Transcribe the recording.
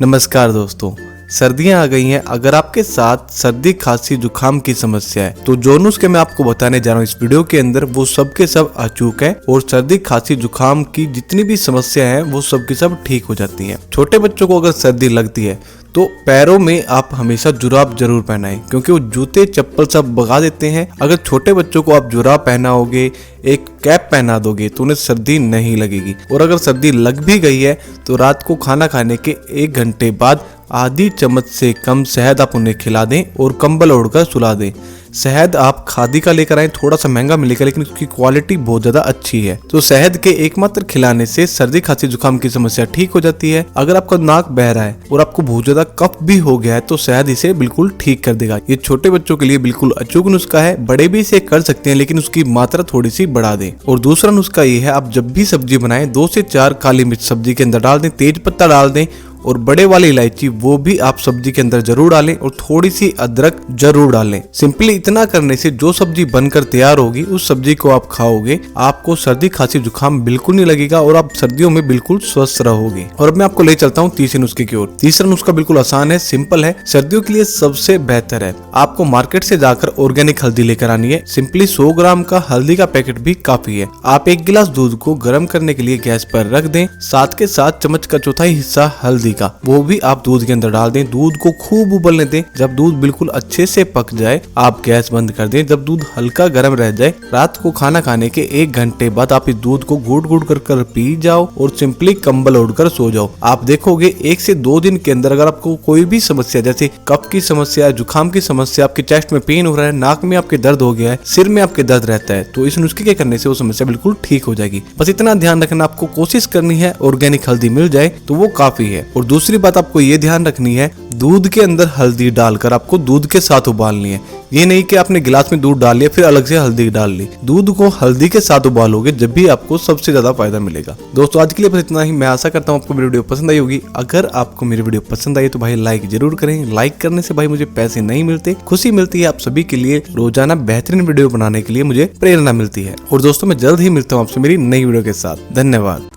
नमस्कार दोस्तों, सर्दियां आ गई हैं। अगर आपके साथ सर्दी खांसी जुकाम की समस्या है तो जो नुस्खे मैं आपको बताने जा रहा हूँ इस वीडियो के अंदर वो सब के सब अचूक है और सर्दी खांसी जुकाम की जितनी भी समस्या है वो सब की सब ठीक हो जाती हैं। छोटे बच्चों को अगर सर्दी लगती है तो पैरों में आप हमेशा जुराब जरूर पहनाएं, क्योंकि वो जूते चप्पल सब भगा देते हैं। अगर छोटे बच्चों को आप जुराब पहनाओगे, एक कैप पहना दोगे तो उन्हें सर्दी नहीं लगेगी। और अगर सर्दी लग भी गई है तो रात को खाना खाने के 1 घंटे बाद आधी चम्मच से कम शहद आप उन्हें खिला दें और कंबल ओढ़कर सुला दें। शहद आप खादी का लेकर आए, थोड़ा सा महंगा मिलेगा लेकिन उसकी क्वालिटी बहुत ज्यादा अच्छी है। तो शहद के एकमात्र खिलाने से सर्दी खांसी जुकाम की समस्या ठीक हो जाती है। अगर आपका नाक बह रहा है और आपको बहुत ज्यादा कफ भी हो गया है तो शहद इसे बिल्कुल ठीक कर देगा। ये छोटे बच्चों के लिए बिल्कुल अचूक नुस्खा है, बड़े भी इसे कर सकते हैं लेकिन उसकी मात्रा थोड़ी सी बढ़ा दें। और दूसरा नुस्खा ये है, आप जब भी सब्जी बनाएं 2 से 4 काली मिर्च सब्जी के अंदर डाल दें, तेज पत्ता डाल दें और बड़े वाली इलायची वो भी आप सब्जी के अंदर जरूर डालें और थोड़ी सी अदरक जरूर डालें। सिंपली इतना करने से जो सब्जी बनकर तैयार होगी उस सब्जी को आप खाओगे, आपको सर्दी खांसी जुकाम बिल्कुल नहीं लगेगा और आप सर्दियों में बिल्कुल स्वस्थ रहोगे। और अब मैं आपको ले चलता हूँ तीसरे नुस्खे की ओर। तीसरा नुस्खा बिल्कुल आसान है, सिंपल है, सर्दियों के लिए सबसे बेहतर है। आपको मार्केट से जाकर ऑर्गेनिक हल्दी लेकर आनी है। सिंपली 100 ग्राम का हल्दी का पैकेट भी काफी है। आप 1 गिलास दूध को गर्म करने के लिए गैस पर रख दें, साथ के साथ चम्मच का चौथाई हिस्सा हल्दी का वो भी आप दूध के अंदर डाल दें। दूध को खूब उबलने दें। जब दूध बिल्कुल अच्छे से पक जाए आप गैस बंद कर दें। जब दूध हल्का गर्म रह जाए, रात को खाना खाने के 1 घंटे बाद आप इस दूध को घूट घूट कर पी जाओ और सिंपली कंबल ओढ़कर सो जाओ। आप देखोगे 1 से 2 दिन के अंदर अगर आपको कोई भी समस्या जैसे कफ की समस्या, जुकाम की समस्या, आपके चेस्ट में पेन हो रहा है, नाक में आपके दर्द हो गया है, सिर में आपके दर्द रहता है, तो इस नुस्खे के करने से वो समस्या बिल्कुल ठीक हो जाएगी। बस इतना ध्यान रखना, आपको कोशिश करनी है ऑर्गेनिक हल्दी मिल जाए तो वो काफी है। और दूसरी बात आपको ये ध्यान रखनी है, दूध के अंदर हल्दी डालकर आपको दूध के साथ उबालनी है। ये नहीं कि आपने गिलास में दूध डाल लिया फिर अलग से हल्दी डाल ली। दूध को हल्दी के साथ उबालोगे जब भी आपको सबसे ज्यादा फायदा मिलेगा। दोस्तों आज के लिए बस इतना ही। मैं आशा करता हूँ आपको मेरी वीडियो पसंद आई होगी। अगर आपको मेरी वीडियो पसंद आई तो भाई लाइक जरूर करें। लाइक करने से भाई मुझे पैसे नहीं मिलते, खुशी मिलती है आप सभी के लिए। रोजाना बेहतरीन वीडियो बनाने के लिए मुझे प्रेरणा मिलती है। और दोस्तों मैं जल्द ही मिलता हूँ आपसे मेरी नई वीडियो के साथ। धन्यवाद।